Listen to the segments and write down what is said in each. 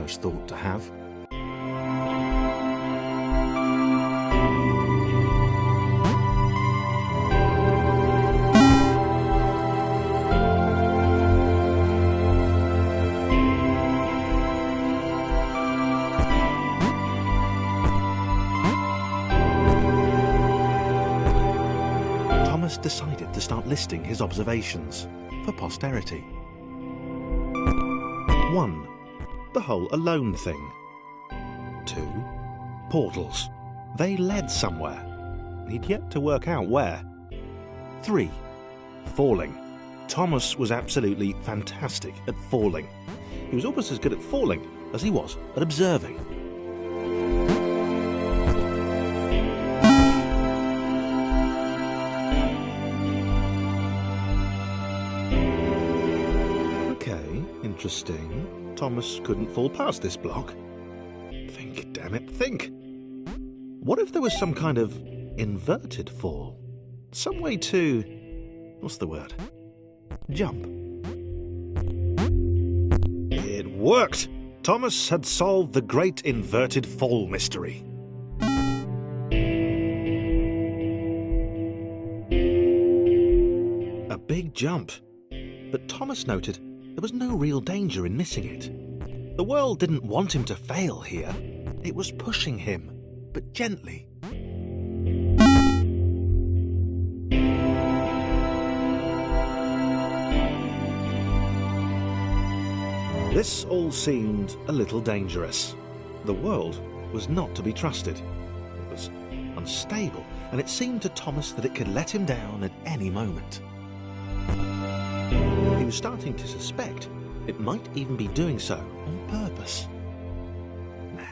Thomas thought to have. Thomas decided to start listing his observations for posterity. 1. The whole alone thing. 2. Portals. They led somewhere. He'd yet to work out where. 3. Falling. Thomas was absolutely fantastic at falling. He was almost as good at falling as he was at observing. Interesting. Thomas couldn't fall past this block. Think, damn it, think. What if there was some kind of inverted fall? Some way to... what's the word? Jump. It worked! Thomas had solved the great inverted fall mystery. A big jump. But Thomas noted there was no real danger in missing it. The world didn't want him to fail here. It was pushing him, but gently. This all seemed a little dangerous. The world was not to be trusted. It was unstable, and it seemed to Thomas that it could let him down at any moment. He was starting to suspect it might even be doing so on purpose. Nah,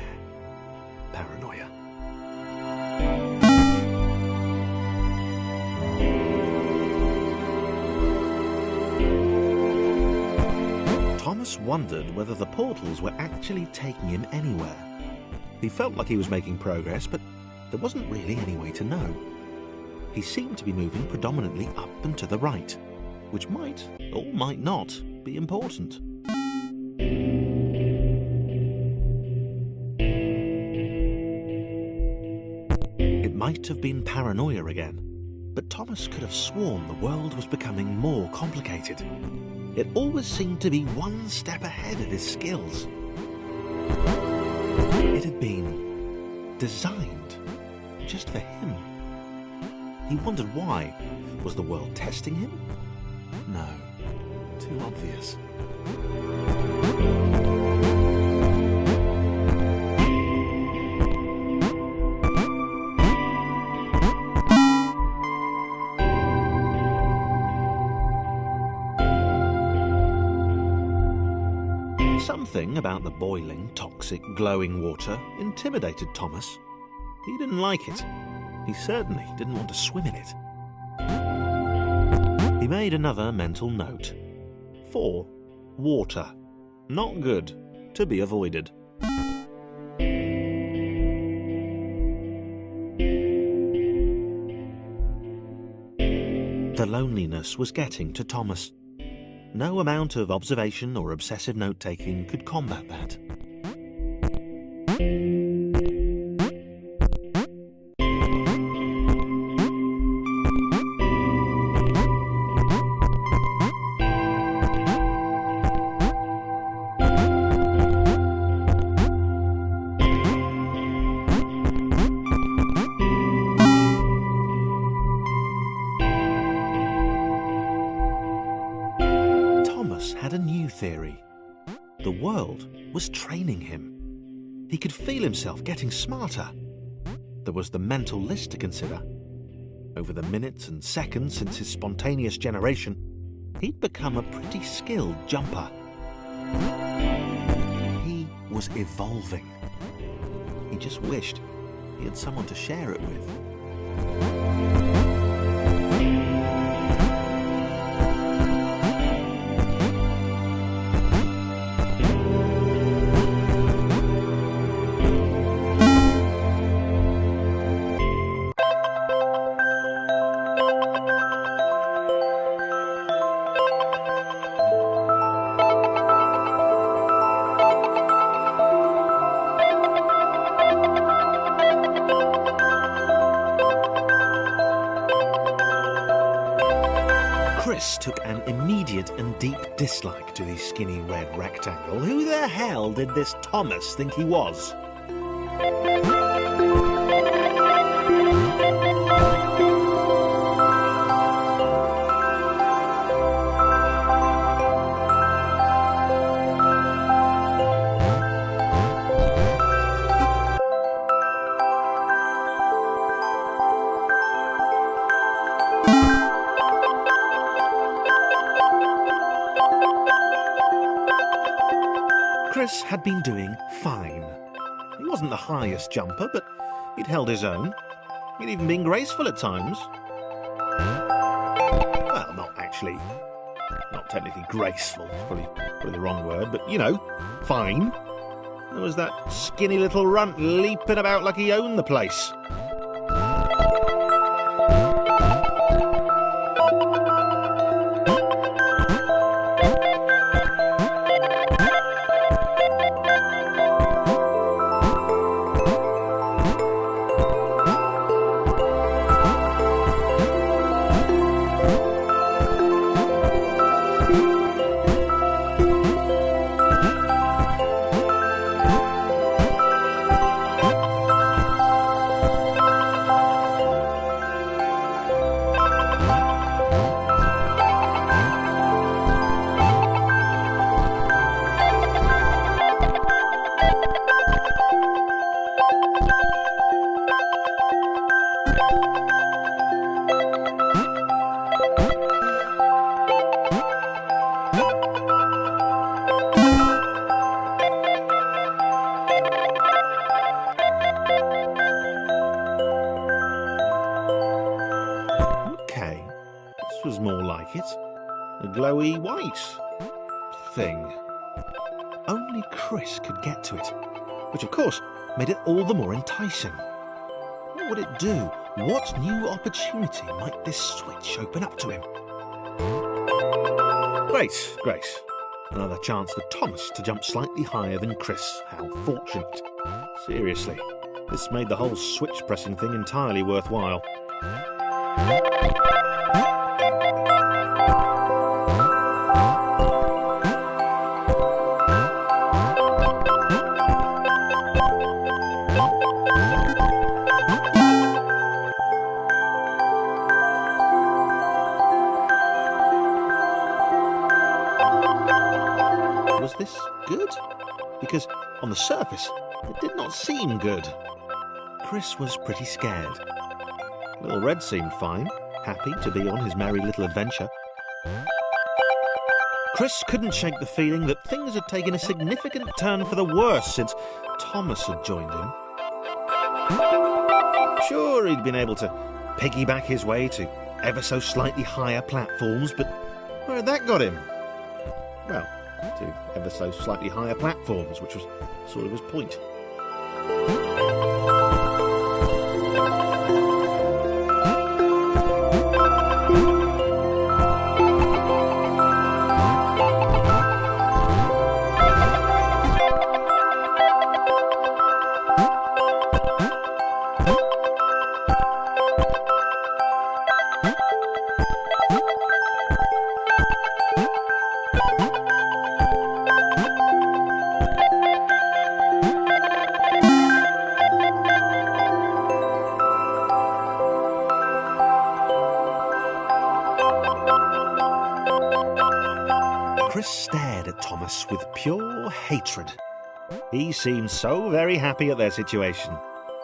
paranoia. Thomas wondered whether the portals were actually taking him anywhere. He felt like he was making progress, but there wasn't really any way to know. He seemed to be moving predominantly up and to the right, which might, or might not, be important. It might have been paranoia again, but Thomas could have sworn the world was becoming more complicated. It always seemed to be one step ahead of his skills. It had been designed just for him. He wondered why. Was the world testing him? No, too obvious. Something about the boiling, toxic, glowing water intimidated Thomas. He didn't like it. He certainly didn't want to swim in it. He made another mental note. 4. Water. Not good. To be avoided. The loneliness was getting to Thomas. No amount of observation or obsessive note-taking could combat that. Had a new theory. The world was training him. He could feel himself getting smarter. There was the mental list to consider. Over the minutes and seconds since his spontaneous generation, he'd become a pretty skilled jumper. He was evolving. He just wished he had someone to share it with. Chris took an immediate and deep dislike to the skinny red rectangle. Who the hell did this Thomas think he was? Chris had been doing fine. He wasn't the highest jumper, but he'd held his own. He'd even been graceful at times. Well, not technically graceful, probably the wrong word, but, you know, fine. There was that skinny little runt leaping about like he owned the place. Was more like it. A glowy white thing. Only Chris could get to it, which of course made it all the more enticing. What would it do? What new opportunity might this switch open up to him? Great. Another chance for Thomas to jump slightly higher than Chris. How fortunate. Seriously, this made the whole switch pressing thing entirely worthwhile. Was this good? Because on the surface, it did not seem good. Chris was pretty scared. Little Red seemed fine, happy to be on his merry little adventure. Chris couldn't shake the feeling that things had taken a significant turn for the worse since Thomas had joined him. Sure, he'd been able to piggyback his way to ever so slightly higher platforms, but where had that got him? Well, to ever so slightly higher platforms, which was sort of his point. Chris stared at Thomas with pure hatred. He seemed so very happy at their situation.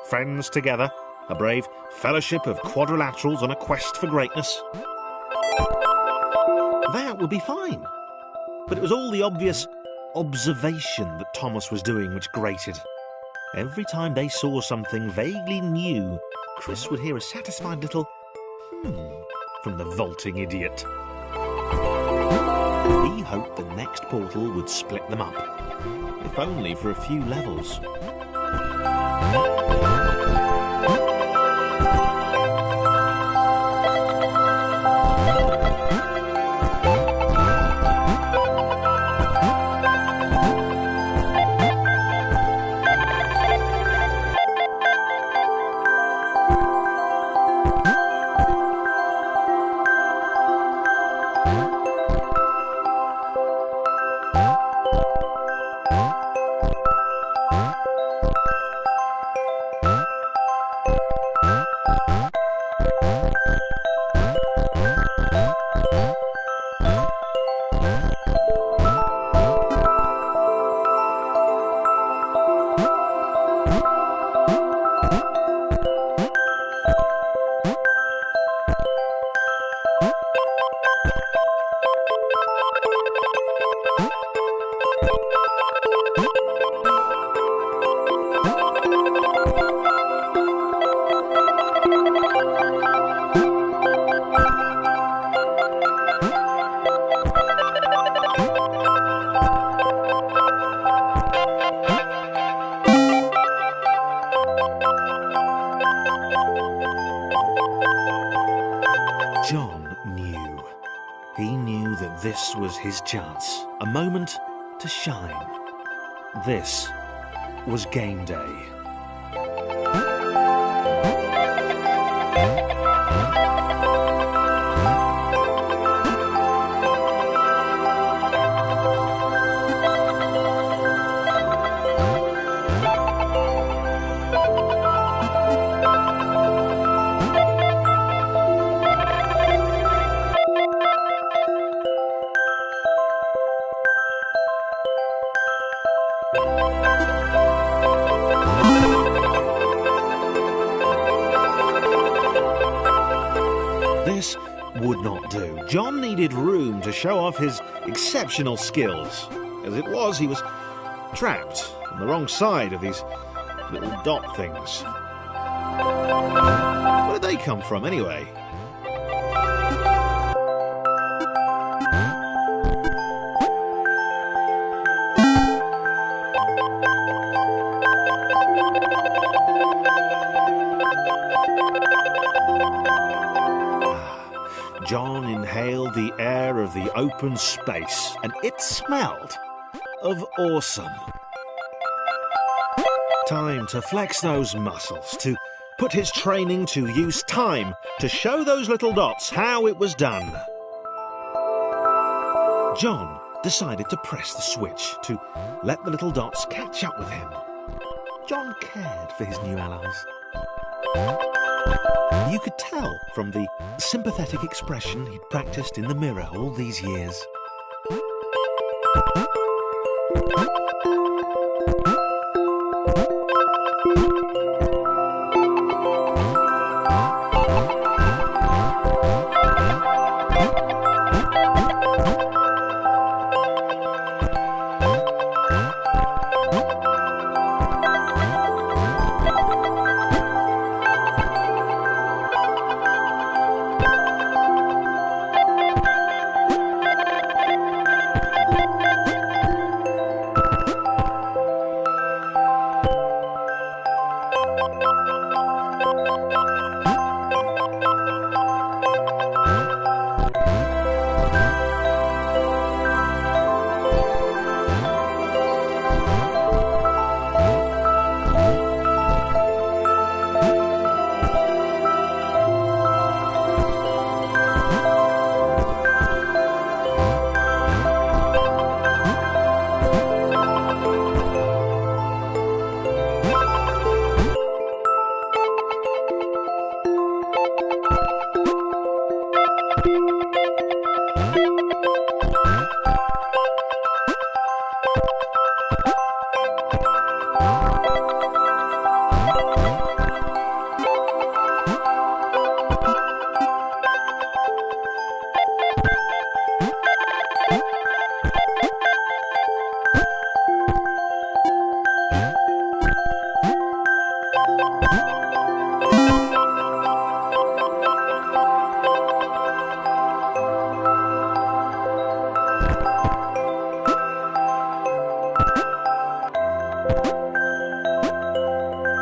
Friends together, a brave fellowship of quadrilaterals on a quest for greatness. That would be fine. But it was all the obvious observation that Thomas was doing which grated. Every time they saw something vaguely new, Chris would hear a satisfied little from the vaulting idiot. He hoped the next portal would split them up, if only for a few levels. John knew. He knew that this was his chance, a moment to shine. This was game day. This would not do. John needed room to show off his exceptional skills. As it was, he was trapped on the wrong side of these little dot things. Where did they come from, anyway? John inhaled the air of the open space, and it smelled of awesome. Time to flex those muscles, to put his training to use, time to show those little dots how it was done. John decided to press the switch to let the little dots catch up with him. John cared for his new allies. You could tell from the sympathetic expression he'd practiced in the mirror all these years.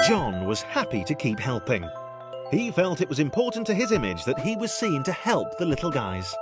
John was happy to keep helping. He felt it was important to his image that he was seen to help the little guys.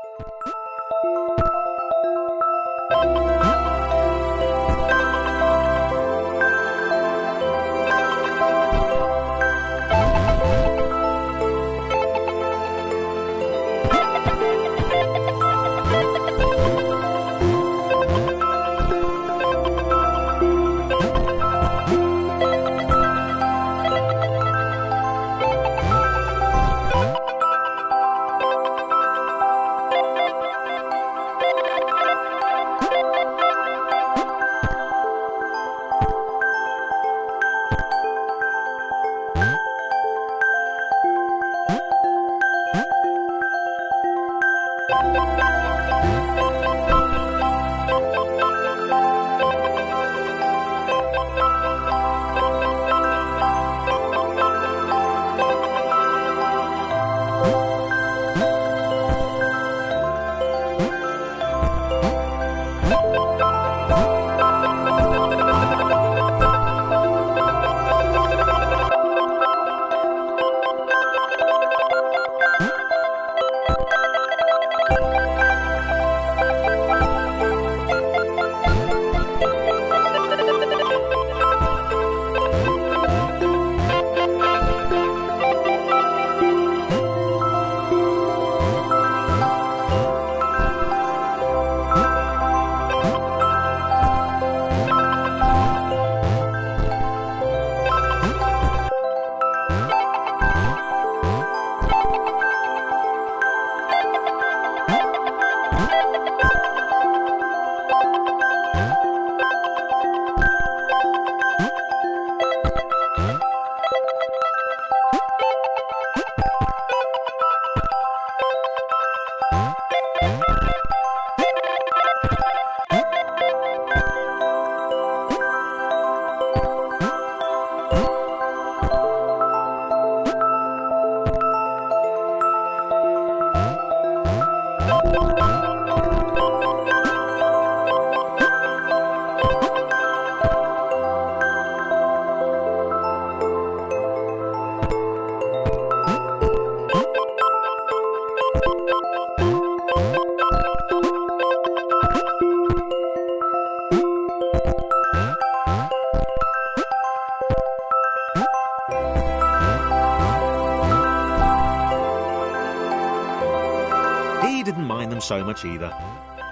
He didn't mind them so much either.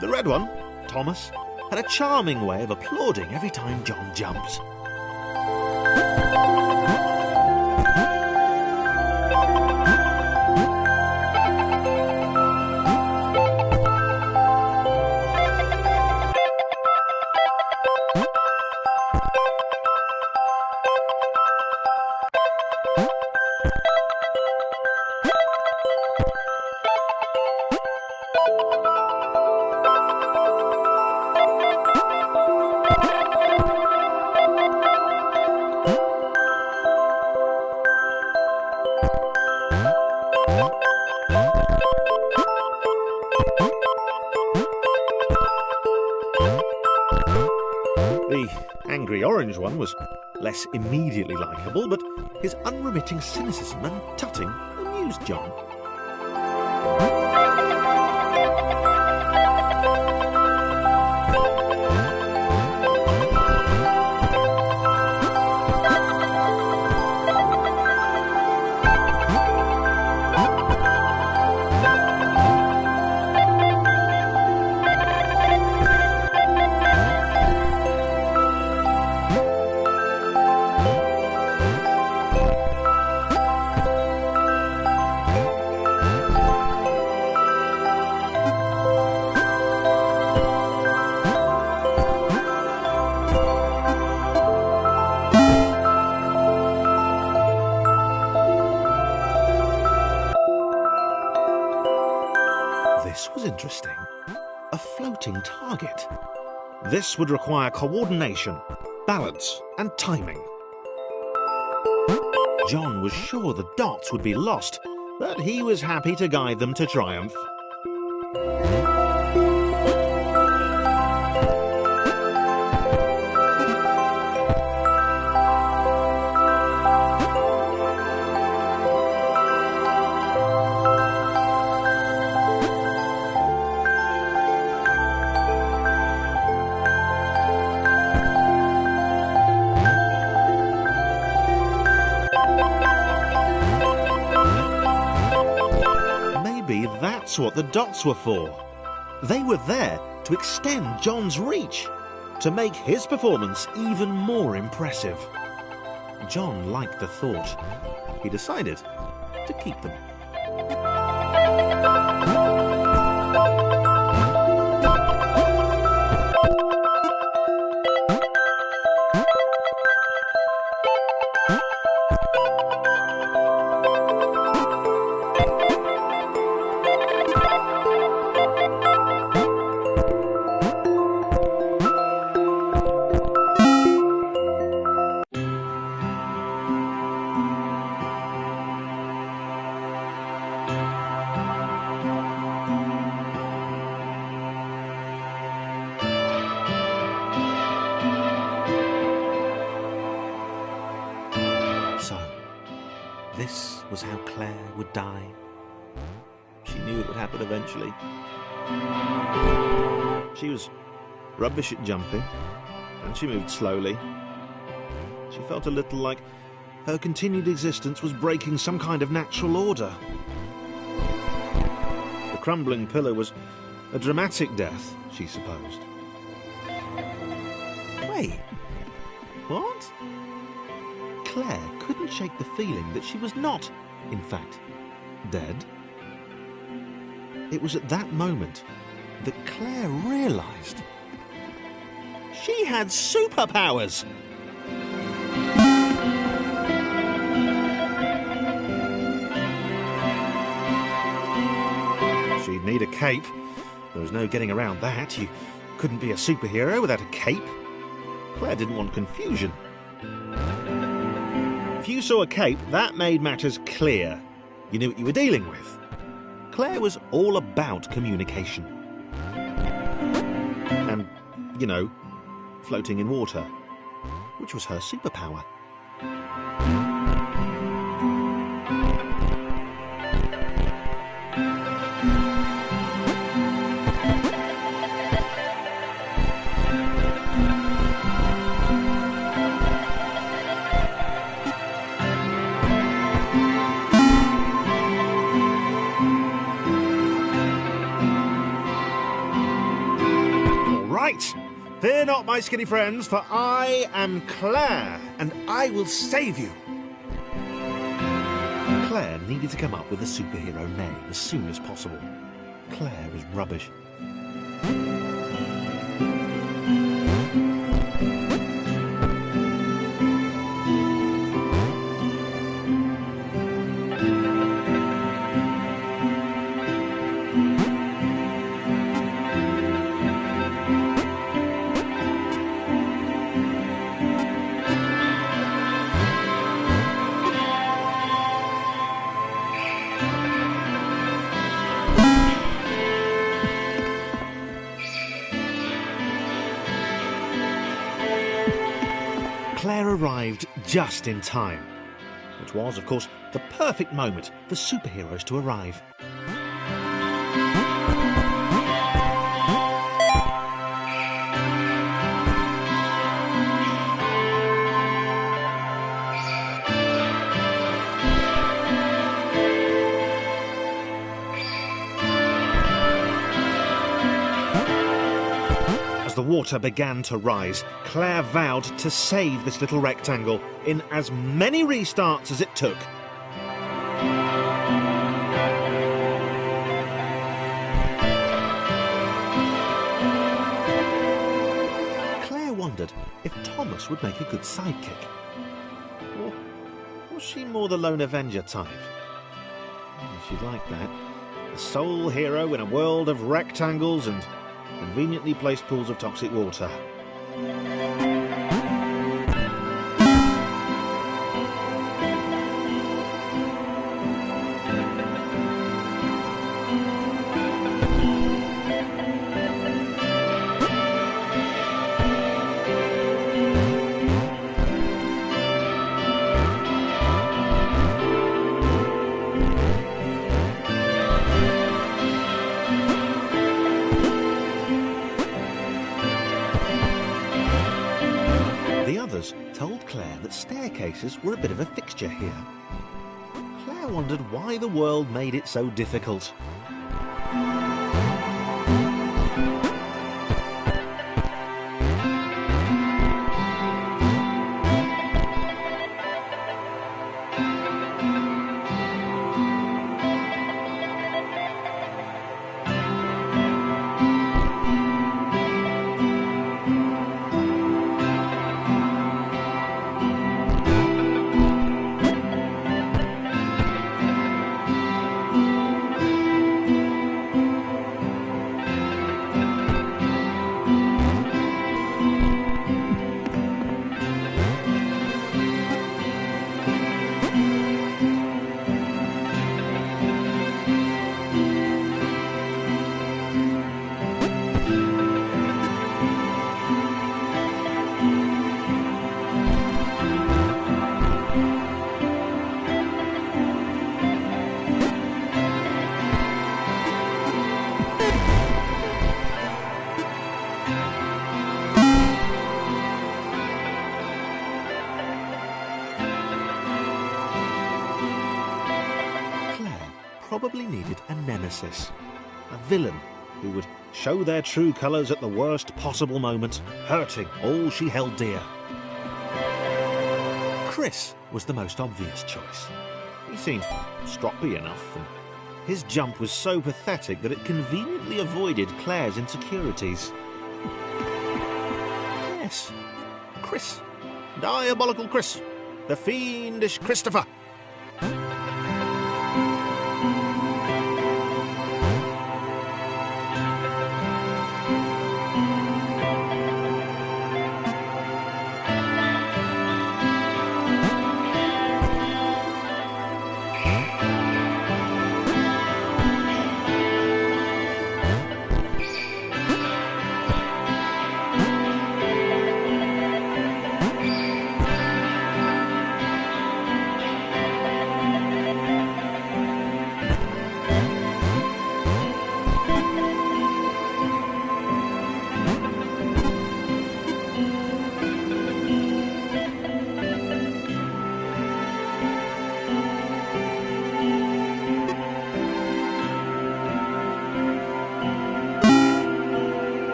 The red one, Thomas, had a charming way of applauding every time John jumped. The angry orange one was less immediately likeable, but his unremitting cynicism and tutting amused John. This was interesting. A floating target. This would require coordination, balance, and timing. John was sure the dots would be lost, but he was happy to guide them to triumph. That's what the dots were for. They were there to extend John's reach, to make his performance even more impressive. John liked the thought. He decided to keep them. This was how Claire would die. She knew it would happen eventually. She was rubbish at jumping, and she moved slowly. She felt a little like her continued existence was breaking some kind of natural order. The crumbling pillar was a dramatic death, she supposed. Wait, what? Claire couldn't shake the feeling that she was not, in fact, dead. It was at that moment that Claire realised she had superpowers. She'd need a cape. There was no getting around that. You couldn't be a superhero without a cape. Claire didn't want confusion. If you saw a cape, that made matters clear. You knew what you were dealing with. Claire was all about communication. And, you know, floating in water, which was her superpower. Fear not, my skinny friends, for I am Claire, and I will save you. Claire needed to come up with a superhero name as soon as possible. Claire is rubbish. Claire arrived just in time, which was, of course, the perfect moment for superheroes to arrive. As the water began to rise, Claire vowed to save this little rectangle in as many restarts as it took. Claire wondered if Thomas would make a good sidekick. Or was she more the lone Avenger type? She'd like that. The sole hero in a world of rectangles and conveniently placed pools of toxic water. Told Claire that staircases were a bit of a fixture here. Claire wondered why the world made it so difficult. Probably needed a nemesis, a villain who would show their true colours at the worst possible moment, hurting all she held dear. Chris was the most obvious choice. He seemed stroppy enough, and his jump was so pathetic that it conveniently avoided Claire's insecurities. Yes, Chris. Diabolical Chris. The fiendish Christopher.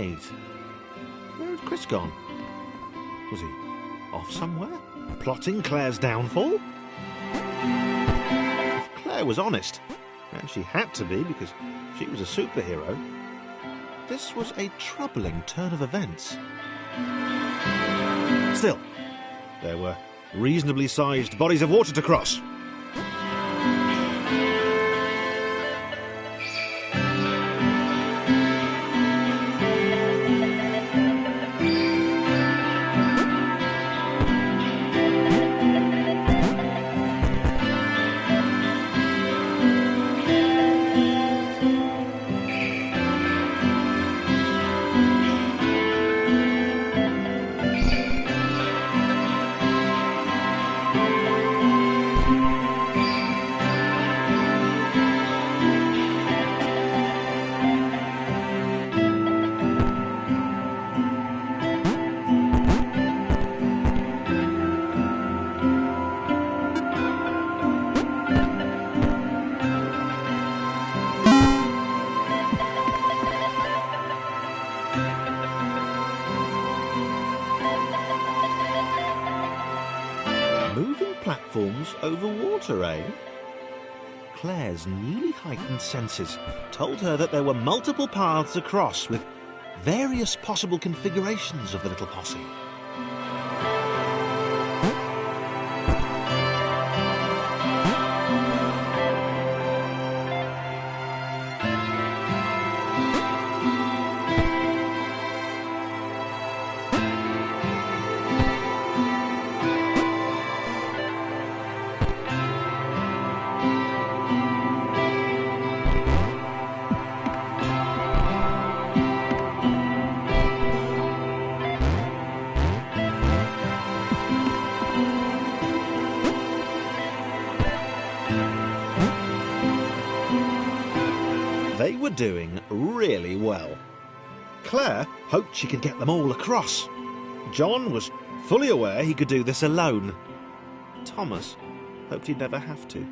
Wait, where had Chris gone? Was he off somewhere, plotting Claire's downfall? If Claire was honest, and she had to be because she was a superhero, this was a troubling turn of events. Still, there were reasonably sized bodies of water to cross. Platforms over water, eh? Claire's newly heightened senses told her that there were multiple paths across with various possible configurations of the little posse. They were doing really well. Claire hoped she could get them all across. John was fully aware he could do this alone. Thomas hoped he'd never have to.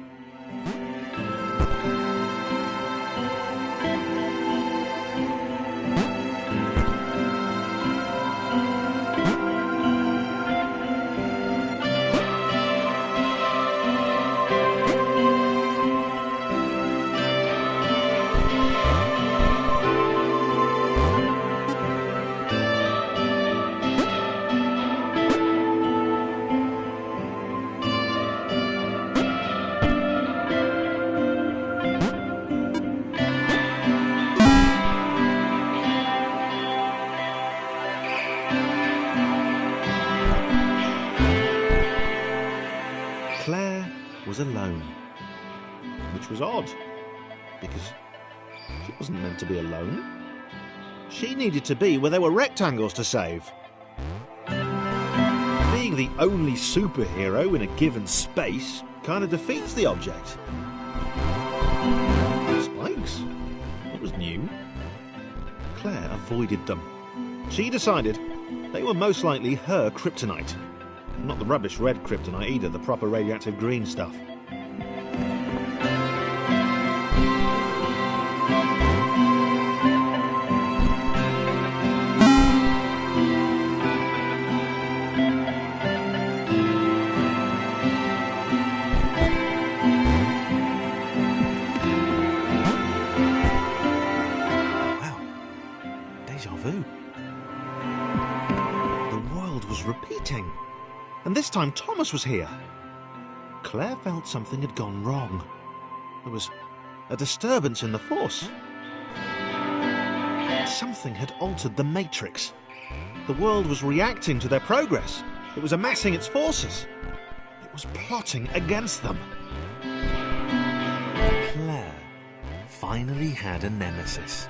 Claire was alone, which was odd, because she wasn't meant to be alone. She needed to be where there were rectangles to save. Being the only superhero in a given space kind of defeats the object. Spikes? It was new. Claire avoided them. She decided they were most likely her kryptonite. Not the rubbish red kryptonite either, the proper radioactive green stuff. Wow. Deja vu. The world was repeating. And this time Thomas was here. Claire felt something had gone wrong. There was a disturbance in the Force. Something had altered the Matrix. The world was reacting to their progress. It was amassing its forces. It was plotting against them. Claire finally had a nemesis.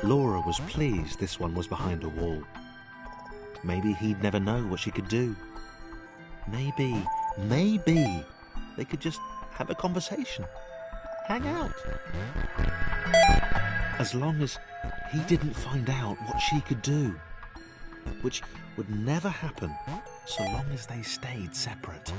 Laura was pleased this one was behind a wall. Maybe he'd never know what she could do. Maybe they could just have a conversation, hang out. As long as he didn't find out what she could do, which would never happen so long as they stayed separate.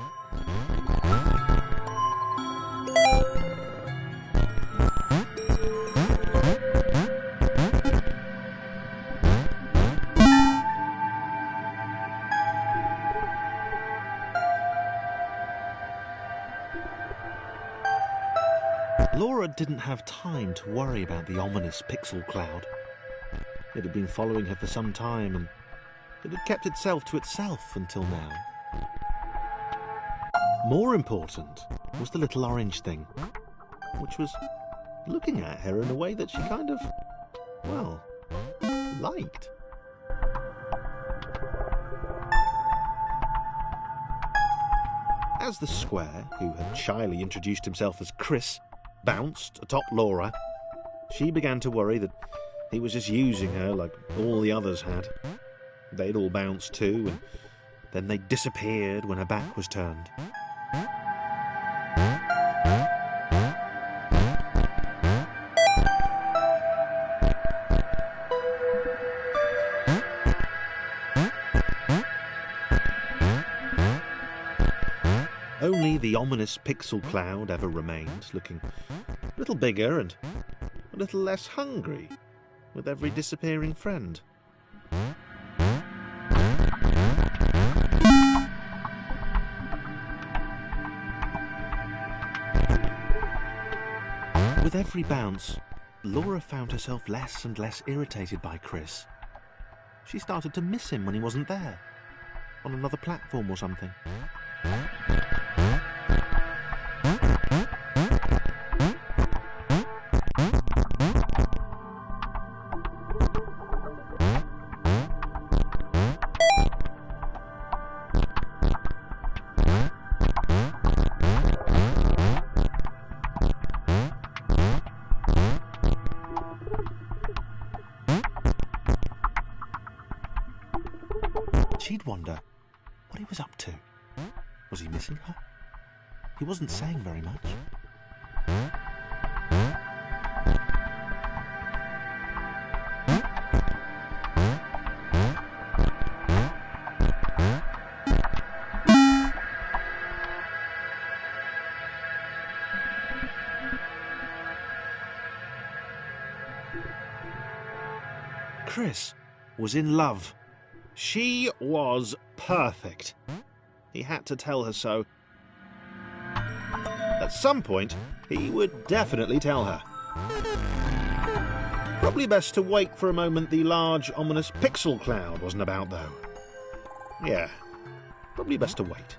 Laura didn't have time to worry about the ominous pixel cloud. It had been following her for some time, and it had kept itself to itself until now. More important was the little orange thing, which was looking at her in a way that she kind of, well, liked. As the square, who had shyly introduced himself as Chris, bounced atop Laura, she began to worry that he was just using her like all the others had. They'd all bounced too, and then they disappeared when her back was turned. Only the ominous pixel cloud ever remained, looking a little bigger and a little less hungry with every disappearing friend. With every bounce, Laura found herself less and less irritated by Chris. She started to miss him when he wasn't there, on another platform or something. She'd wonder what he was up to. Was he missing her? He wasn't saying very much. Chris was in love. She was perfect. He had to tell her so. At some point, he would definitely tell her. Probably best to wait for a moment the large, ominous pixel cloud wasn't about, though. Yeah, probably best to wait.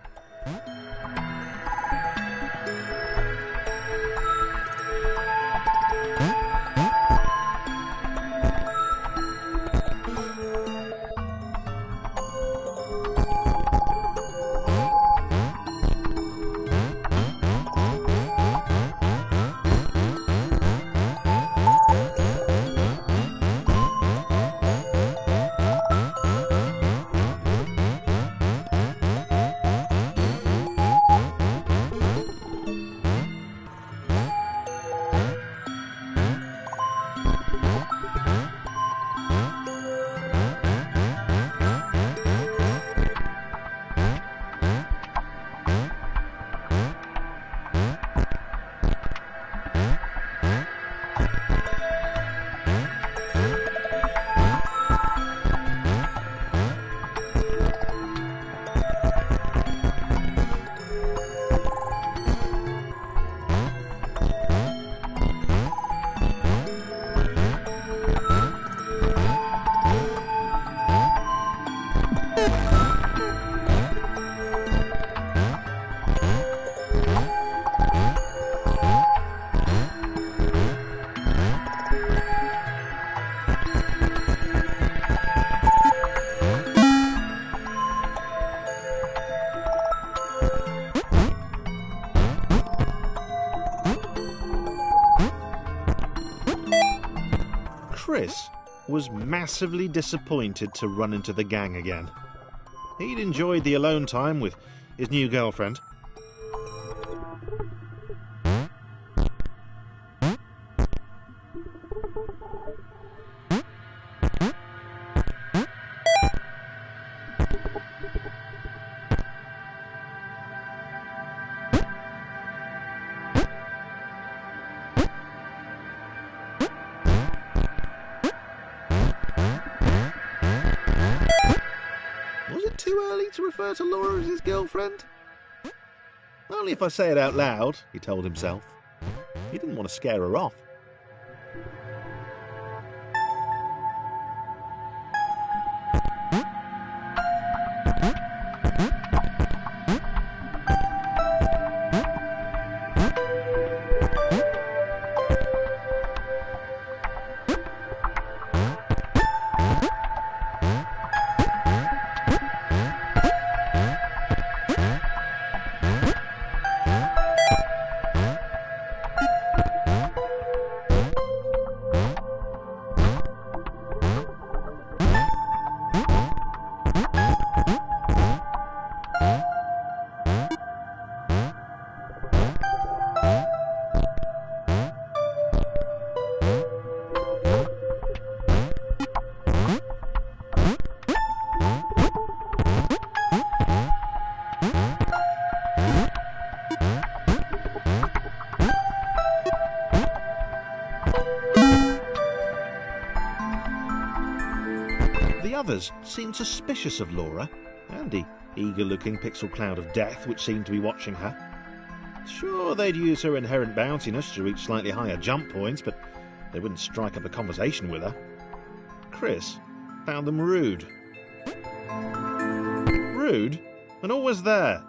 Chris was massively disappointed to run into the gang again. He'd enjoyed the alone time with his new girlfriend. Was it too early to refer to Laura as his girlfriend? Only if I say it out loud, he told himself. He didn't want to scare her off. The others seemed suspicious of Laura and the eager-looking pixel cloud of death which seemed to be watching her. Sure, they'd use her inherent bounciness to reach slightly higher jump points, but they wouldn't strike up a conversation with her. Chris found them rude. Rude? And always there.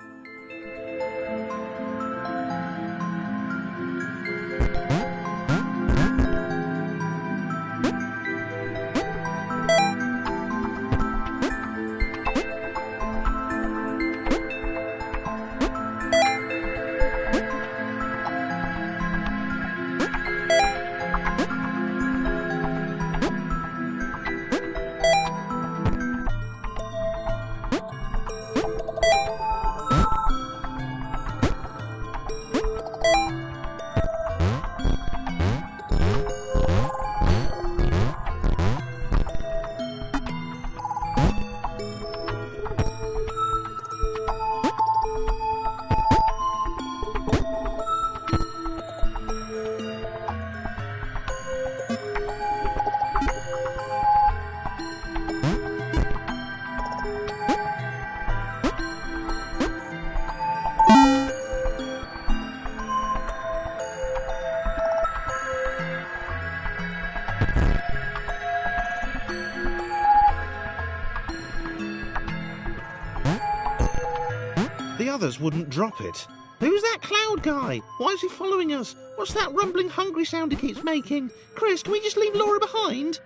The others wouldn't drop it. Who's that cloud guy? Why is he following us? What's that rumbling hungry sound he keeps making? Chris, can we just leave Laura behind?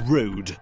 Rude.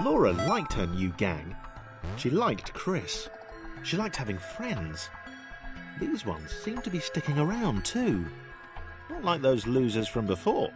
Laura liked her new gang. She liked Chris. She liked having friends. These ones seem to be sticking around too. Not like those losers from before.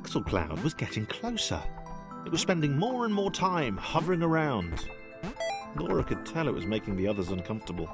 pixel cloud was getting closer. It was spending more and more time hovering around. Laura could tell it was making the others uncomfortable.